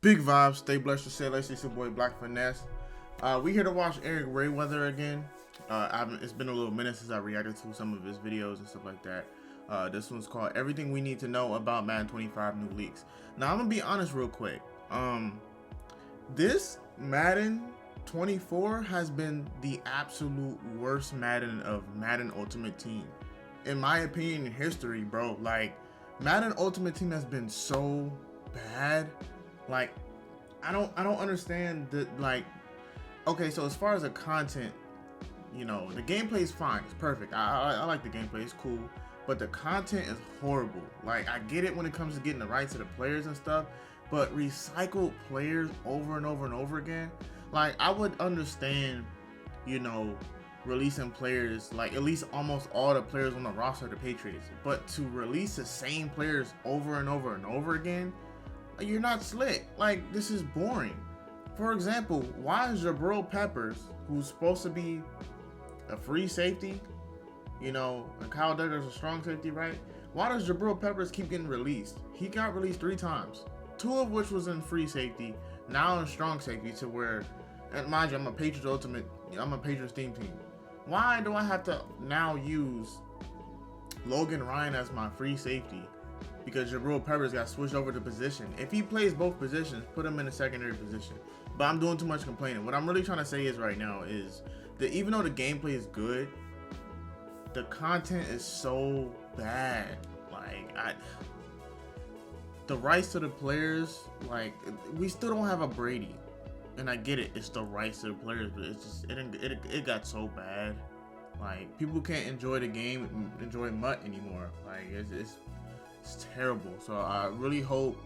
Big vibes, stay blessed to say less. It's your boy Black Finesse. We here to watch ericrayweather again. It's been a little minute since I reacted to some of his videos and stuff like that. This one's called Everything We Need to Know About Madden 25 New Leaks. Now I'm gonna be honest real quick. This Madden 24 has been the absolute worst Madden of Madden Ultimate Team, in my opinion, in history, bro. Like, Madden Ultimate Team has been so bad. Like, I don't understand that. Like, okay, so as far as the content, you know, the gameplay is fine, it's perfect. I like the gameplay, it's cool, but the content is horrible. Like, I get it when it comes to getting the rights to the players and stuff, but recycled players over and over and over again. Like, I would understand, you know, releasing players, like at least almost all the players on the roster of the Patriots, but to release the same players over and over and over again, you're not slick. Like, this is boring. For example, why is Jabril Peppers, who's supposed to be a free safety, you know, and Kyle Duggar's a strong safety, right? Why does Jabril Peppers keep getting released? He got released 3 times, 2 of which was in free safety, now in strong safety, to where, and mind you, I'm a Patriots team. Why do I have to now use Logan Ryan as my free safety? Because Jabril Peppers got switched over to position. If he plays both positions, put him in a secondary position. But I'm doing too much complaining. What I'm really trying to say is right now is that even though the gameplay is good, the content is so bad. Like, the rights to the players, like, we still don't have a Brady. And I get it, it's the rights to the players, but it's just, it got so bad. Like, people can't enjoy the game, enjoy MUT anymore. Like, it's terrible. So I really hope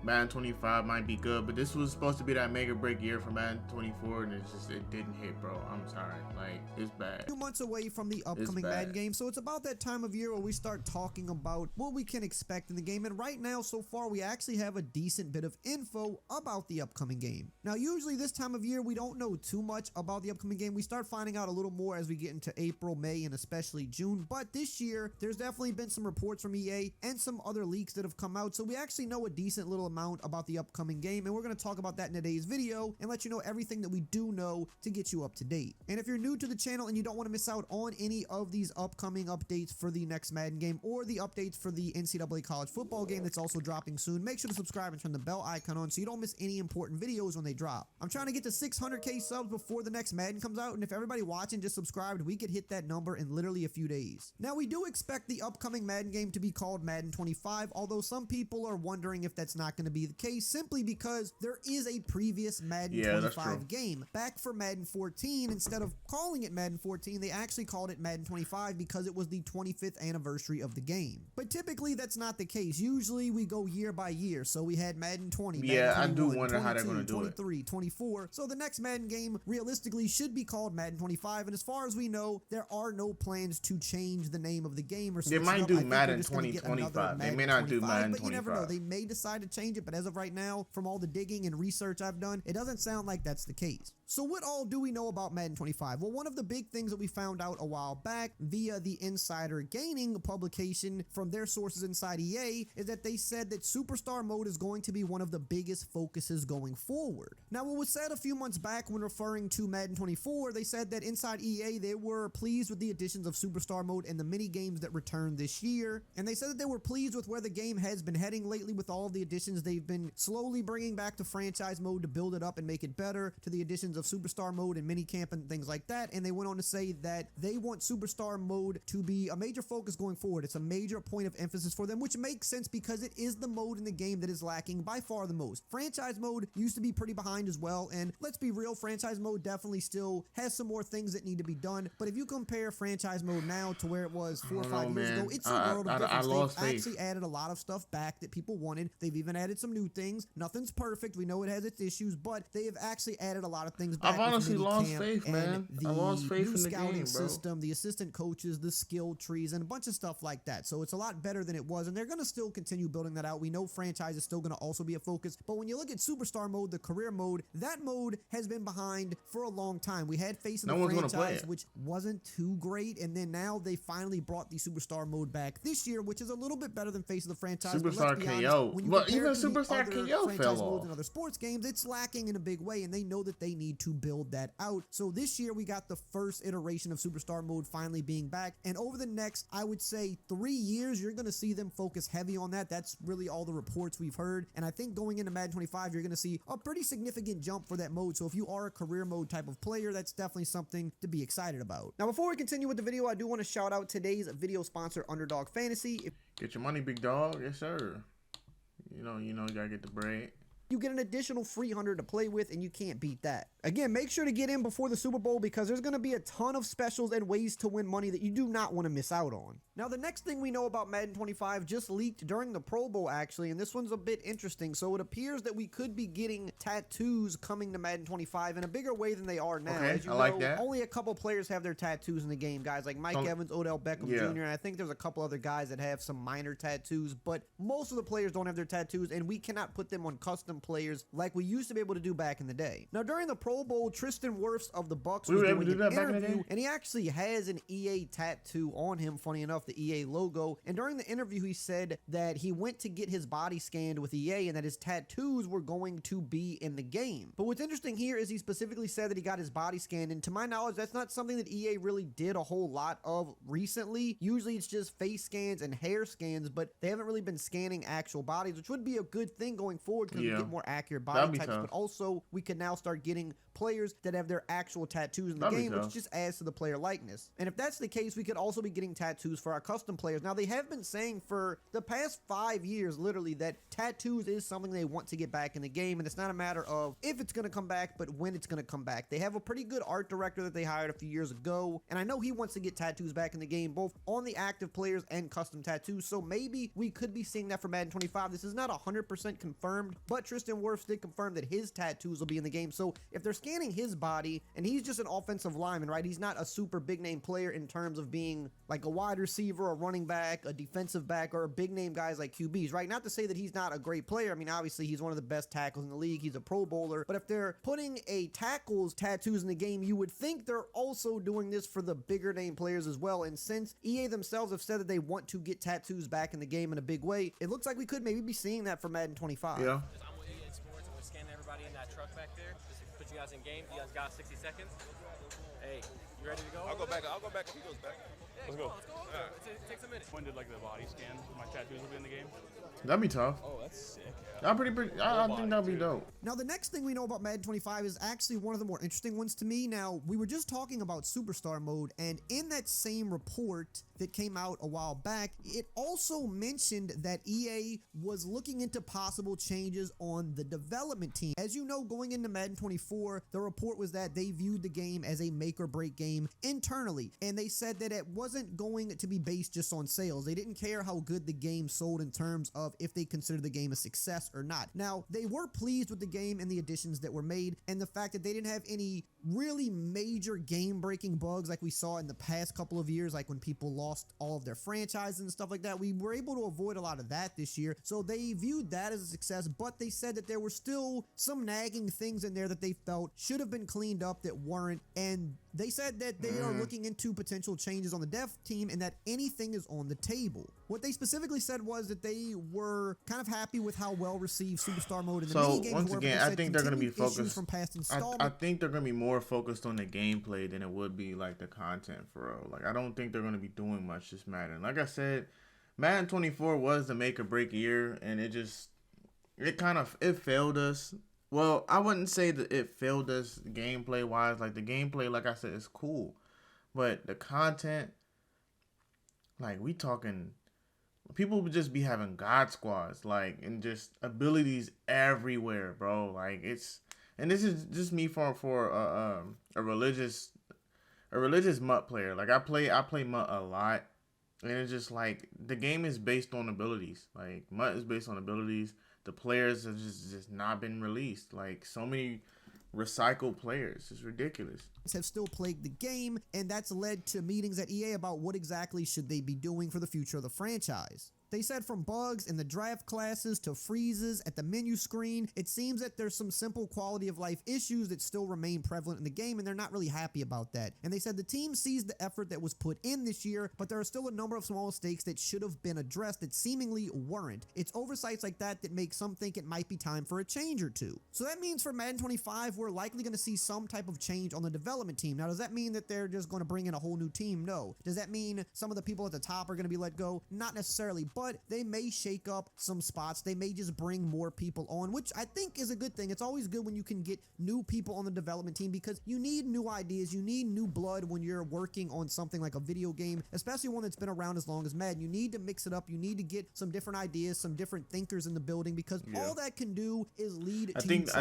Madden 25 might be good, but this was supposed to be that make or break year for Madden 24, and it didn't hit, bro. I'm sorry. Like, it's bad. 2 months away from the upcoming Madden game, so it's about that time of year where we start talking about what we can expect in the game. And right now, so far, we actually have a decent bit of info about the upcoming game. Now, usually this time of year, we don't know too much about the upcoming game. We start finding out a little more as we get into April, May, and especially June. But this year, there's definitely been some reports from EA and some other leaks that have come out, so we actually know a decent little amount about the upcoming game, and we're going to talk about that in today's video and let you know everything that we do know to get you up to date. And if you're new to the channel and you don't want to miss out on any of these upcoming updates for the next Madden game or the updates for the NCAA college football game that's also dropping soon, make sure to subscribe and turn the bell icon on so you don't miss any important videos when they drop. I'm trying to get to 600k subs before the next Madden comes out, and if everybody watching just subscribed, we could hit that number in literally a few days. Now, we do expect the upcoming Madden game to be called Madden 25, although some people are wondering if that's not going to be the case, simply because there is a previous Madden 25 game. Back for Madden 14, instead of calling it Madden 14, they actually called it Madden 25 because it was the 25th anniversary of the game. But typically, that's not the case. Usually, we go year by year. So we had Madden 20, yeah, Madden 21, I do wonder 22, how they're going to do 23, 24. So the next Madden game, realistically, should be called Madden 25. And as far as we know, there are no plans to change the name of the game or they might do Madden 2025. They may not do Madden 25. But you never know. They may decide to change it, but as of right now, from all the digging and research I've done, it doesn't sound like that's the case. So what all do we know about Madden 25? Well, one of the big things that we found out a while back via the Insider Gaming publication from their sources inside EA is that they said that Superstar Mode is going to be one of the biggest focuses going forward. Now, what was said a few months back when referring to Madden 24, they said that inside EA, they were pleased with the additions of Superstar Mode and the mini games that returned this year. And they said that they were pleased with where the game has been heading lately with all of the additions they've been slowly bringing back to franchise mode to build it up and make it better, to the additions of Superstar Mode and minicamp and things like that. And they went on to say that they want Superstar Mode to be a major focus going forward. It's a major point of emphasis for them, which makes sense because it is the mode in the game that is lacking by far the most. Franchise mode used to be pretty behind as well, and let's be real, franchise mode definitely still has some more things that need to be done. But if you compare franchise mode now to where it was 4 or 5 years ago, it's a world of difference. They've actually added a lot of stuff back that people wanted. They've even added some new things. Nothing's perfect. We know it has its issues, but they have actually added a lot of things things back. I've honestly lost minicamp faith, man. and I lost faith new in the scouting game, bro. system, the assistant coaches, the skill trees, and a bunch of stuff like that. So it's a lot better than it was, and they're going to still continue building that out. We know franchise is still going to also be a focus, but when you look at Superstar mode, the career mode, that mode has been behind for a long time. We had Face of the Franchise, which wasn't too great, and then now they finally brought the Superstar mode back this year, which is a little bit better than Face of the Franchise. Superstar KO, but even Superstar KO fell off. Modes in other sports games, it's lacking in a big way, and they know that they need to build that out. So this year we got the first iteration of Superstar mode finally being back, and over the next, I would say 3 years, you're going to see them focus heavy on that. That's really all the reports we've heard, and I think going into Madden 25, you're going to see a pretty significant jump for that mode. So if you are a career mode type of player, that's definitely something to be excited about. Now, before we continue with the video, I do want to shout out today's video sponsor, Underdog Fantasy. Get your money, big dog. Yes, sir. You know, you gotta get the bread. You get an additional free 100 to play with, and you can't beat that. Again, make sure to get in before the Super Bowl because there's going to be a ton of specials and ways to win money that you do not want to miss out on. Now, the next thing we know about Madden 25 just leaked during the Pro Bowl, actually, and this one's a bit interesting. So it appears that we could be getting tattoos coming to Madden 25 in a bigger way than they are now. Okay, as you I like know, that. Only a couple players have their tattoos in the game, guys, like Mike Evans, Odell Beckham Jr., and I think there's a couple other guys that have some minor tattoos, but most of the players don't have their tattoos, and we cannot put them on custom players like we used to be able to do back in the day. Now, during the Pro Bowl, Tristan Wirfs of the Bucks was doing an interview, and he actually has an EA tattoo on him, funny enough, the EA logo. And during the interview, he said that he went to get his body scanned with EA and that his tattoos were going to be in the game. But what's interesting here is he specifically said that he got his body scanned, and to my knowledge, that's not something that EA really did a whole lot of recently. Usually it's just face scans and hair scans, but they haven't really been scanning actual bodies, which would be a good thing going forward because we get more accurate body types, but also we can now start getting players that have their actual tattoos in the game, which just adds to the player likeness. And if that's the case, we could also be getting tattoos for our custom players. Now, they have been saying for the past 5 years, literally, that tattoos is something they want to get back in the game, and it's not a matter of if it's going to come back, but when it's going to come back. They have a pretty good art director that they hired a few years ago, and I know he wants to get tattoos back in the game, both on the active players and custom tattoos, so maybe we could be seeing that for Madden 25. This is not 100% confirmed, but Tristan Wirfs did confirm that his tattoos will be in the game, so if they're scanning his body, and he's just an offensive lineman, right? He's not a super big name player in terms of being like a wide receiver, a running back, a defensive back, or a big name guys like QBs, right? Not to say that he's not a great player. I mean, obviously he's one of the best tackles in the league. He's a Pro Bowler, but if they're putting a tackle's tattoos in the game, you would think they're also doing this for the bigger name players as well. And since EA themselves have said that they want to get tattoos back in the game in a big way, it looks like we could maybe be seeing that for Madden 25. Yeah. Everybody in that truck back there. Just put you guys in game. You guys got 60 seconds. Hey, you ready to go? I'll go back if he goes back. Yeah, let's go. Right. It takes a minute. When did like the body scan? My tattoos will be in the game. That'd be tough. Oh, that's sick. I think that'd be dope. Now, the next thing we know about Madden 25 is actually one of the more interesting ones to me. Now, we were just talking about Superstar mode, and in that same report that came out a while back, it also mentioned that EA was looking into possible changes on the development team. As you know, going into Madden 24, the report was that they viewed the game as a make or break game internally, and they said that it wasn't going to be based just on sales. They didn't care how good the game sold in terms of if they considered the game a success or not. Now, they were pleased with the game and the additions that were made, and the fact that they didn't have any really major game-breaking bugs like we saw in the past couple of years, like when people lost all of their franchises and stuff like that. We were able to avoid a lot of that this year, so they viewed that as a success, but they said that there were still some nagging things in there that they felt should have been cleaned up that weren't, and they said that they are looking into potential changes on the dev team and that anything is on the table. What they specifically said was that they were kind of happy with how well received Superstar mode and the mini games once were. again, I think they're going to be focused from past installments. I think they're going to be more focused on the gameplay than it would be like the content for real. Like, I don't think they're going to be doing much this Madden. Like I said, Madden 24 was the make or break year, and it failed us. Well, I wouldn't say that it failed us gameplay wise. Like, the gameplay, like I said, is cool, but the content, like, we talking, people would just be having God squads, like, and just abilities everywhere, bro. Like, and this is just me for a religious MUT player. Like, I play MUT a lot, and it's just like the game is based on abilities. Like, MUT is based on abilities. The players have just not been released. Like, so many recycled players. It's ridiculous. Have still plagued the game, and that's led to meetings at EA about what exactly should they be doing for the future of the franchise. They said from bugs in the draft classes to freezes at the menu screen, it seems that there's some simple quality of life issues that still remain prevalent in the game, and they're not really happy about that. And they said the team sees the effort that was put in this year, but there are still a number of small mistakes that should have been addressed that seemingly weren't. It's oversights like that that make some think it might be time for a change or two. So that means for Madden 25, we're likely going to see some type of change on the development team. Now, does that mean that they're just going to bring in a whole new team? No. Does that mean some of the people at the top are going to be let go? Not necessarily, but they may shake up some spots. They may just bring more people on, which I think is a good thing. It's always good when you can get new people on the development team because you need new ideas. You need new blood when you're working on something like a video game, especially one that's been around as long as Madden. You need to mix it up. You need to get some different ideas, some different thinkers in the building because all that can do is lead to I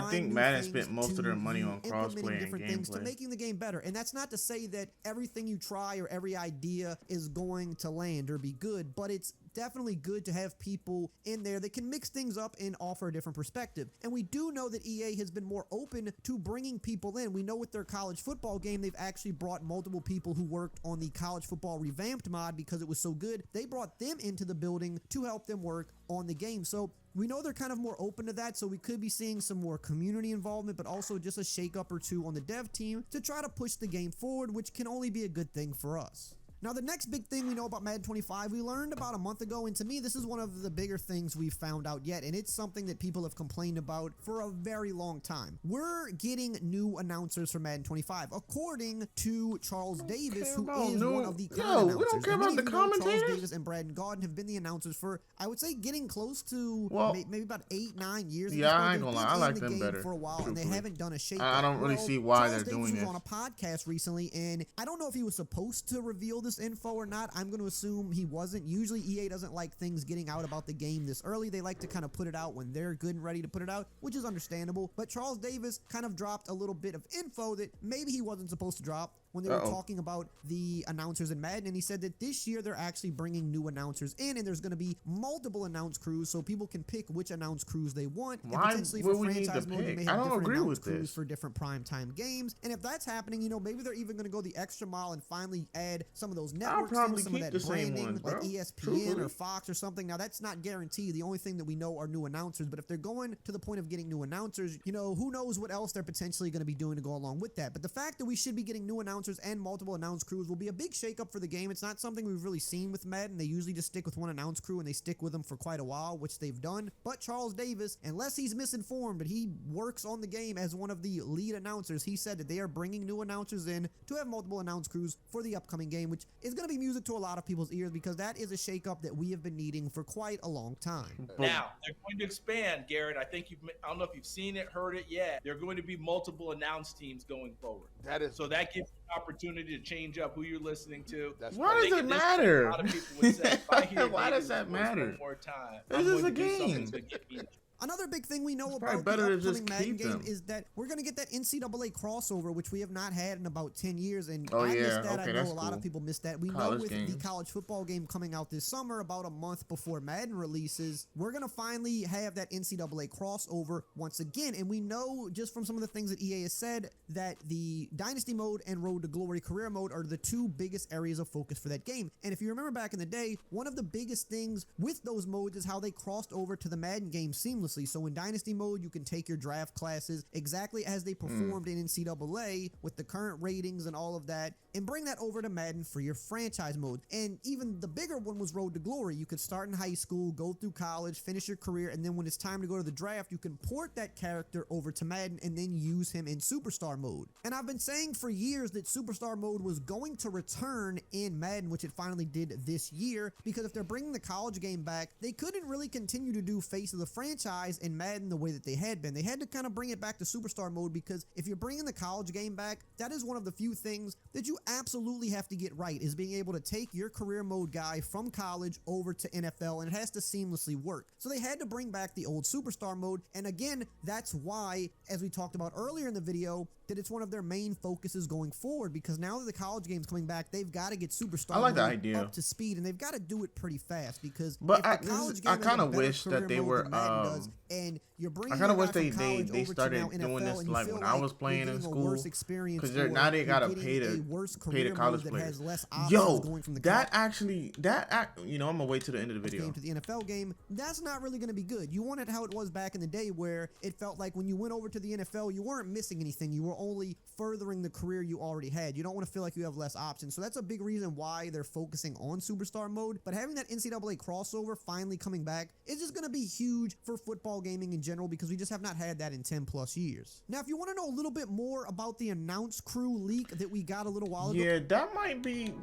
think Madden spent most of their money on crossplay and things to gameplay, making the game better. And that's not to say that everything you try or every idea is going to land or be good, but it's definitely good to have people in there that can mix things up and offer a different perspective. And we do know that EA has been more open to bringing people in. We know with their college football game, they've actually brought multiple people who worked on the college football revamped mod because it was so good. They brought them into the building to help them work on the game. So we know they're kind of more open to that, so we could be seeing some more community involvement, but also just a shakeup or two on the dev team to try to push the game forward, which can only be a good thing for us. Now, the next big thing we know about Madden 25, we learned about a month ago, and to me, this is one of the bigger things we've found out yet, and it's something that people have complained about for a very long time. We're getting new announcers for Madden 25, according to Charles Davis, who is one of the current announcers. We don't care about the commentators. Charles Davis and Brandon Gaudin have been the announcers for, I would say, getting close to maybe about 8-9 years. Yeah, I ain't gonna lie, I like them better for a while, and they haven't done a shake. I don't really see why they're doing this. Charles Davis was on a podcast recently, and I don't know if he was supposed to reveal this info or not. I'm going to assume he wasn't. Usually EA doesn't like things getting out about the game this early. They like to kind of put it out when they're good and ready to put it out, which is understandable. But Charles Davis kind of dropped a little bit of info that maybe he wasn't supposed to drop when they were talking about the announcers in Madden, and he said that this year they're actually bringing new announcers in, and there's going to be multiple announce crews, so people can pick which announce crews they want. Why and potentially for we need to franchise mode, pick? they may I have don't different agree announce with crews this for different primetime games. And if that's happening, you know, maybe they're even going to go the extra mile and finally add some of those networks in, some of that branding, like ESPN or Fox or something. Now, that's not guaranteed. The only thing that we know are new announcers, but if they're going to the point of getting new announcers, you know, who knows what else they're potentially going to be doing to go along with that. But the fact that we should be getting new announcers and multiple announce crews will be a big shakeup for the game. It's not something we've really seen with Madden. They usually just stick with one announce crew and they stick with them for quite a while, which they've done. But Charles Davis, unless he's misinformed, but he works on the game as one of the lead announcers, he said that they are bringing new announcers in to have multiple announce crews for the upcoming game, which is going to be music to a lot of people's ears because that is a shakeup that we have been needing for quite a long time. Now, they're going to expand, Garrett. I don't know if you've seen it, heard it yet. There are going to be multiple announce teams going forward. So that gives you an opportunity to change up who you're listening to. Why does it matter? A lot of people would say, why does that matter? One more time. This is a game. Another big thing we know about the upcoming Madden game is that we're going to get that NCAA crossover, which we have not had in about 10 years. And I missed that. I know a lot of people missed that. We know with the college football game coming out this summer, about a month before Madden releases, we're going to finally have that NCAA crossover once again. And we know just from some of the things that EA has said that the Dynasty mode and Road to Glory career mode are the two biggest areas of focus for that game. And if you remember back in the day, one of the biggest things with those modes is how they crossed over to the Madden game seamlessly. So in Dynasty mode, you can take your draft classes exactly as they performed in NCAA with the current ratings and all of that, and bring that over to Madden for your franchise mode. And even the bigger one was Road to Glory. You could start in high school, go through college, finish your career, and then when it's time to go to the draft, you can port that character over to Madden and then use him in Superstar mode. And I've been saying for years that Superstar mode was going to return in Madden, which it finally did this year, because if they're bringing the college game back, they couldn't really continue to do face of the franchise in Madden the way that they had been. They had to kind of bring it back to Superstar mode because if you're bringing the college game back, that is one of the few things that you absolutely have to get right, is being able to take your career mode guy from college over to NFL, and it has to seamlessly work. So they had to bring back the old Superstar mode, and again, that's why, as we talked about earlier in the video, that it's one of their main focuses going forward, because now that the college game's coming back, they've got to get Superstar mode up to speed, and they've got to do it pretty fast, because but if the college game I kind of wish that they were and You're bringing I kind of wish they started doing this like when I was playing in school, because now they gotta pay the college players. Yo, you know, I'm gonna wait to the end of the video. To the NFL game, that's not really gonna be good. You want it how it was back in the day, where it felt like when you went over to the NFL, you weren't missing anything. You were only furthering the career you already had. You don't want to feel like you have less options. So that's a big reason why they're focusing on Superstar mode. But having that NCAA crossover finally coming back is just going to be huge for football gaming in general, because we just have not had that in 10 plus years. Now, if you want to know a little bit more about the announce crew leak that we got a little while ago. Yeah, that might be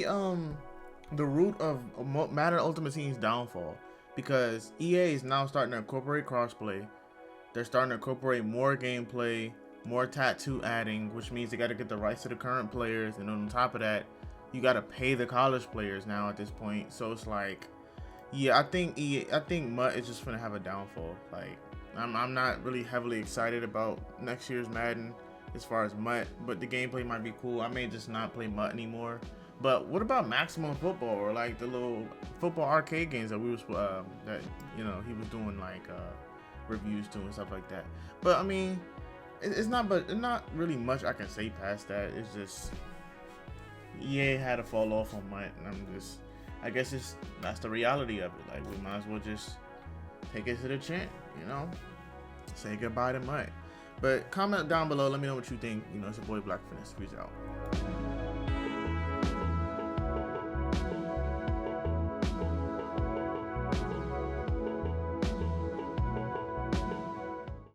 the root of Madden Ultimate Team's downfall, because EA is now starting to incorporate crossplay. They're starting to incorporate more gameplay, more tattoo adding, which means they got to get the rights to the current players, and on top of that, you got to pay the college players now at this point. So it's like, yeah, I think MUT is just gonna have a downfall. Like, I'm not really heavily excited about next year's Madden as far as MUT, but the gameplay might be cool. I may just not play MUT anymore. But what about Maximum Football, or like the little football arcade games that we was that, you know, he was doing like reviews to and stuff like that? But I mean, it's not really much I can say past that. It's just EA had to fall off on MUT, and I guess that's the reality of it. Like, we might as well just take it to the chin, you know, say goodbye to MUT. But comment down below, let me know what you think. You know, it's your boy blkfinesse. Peace out.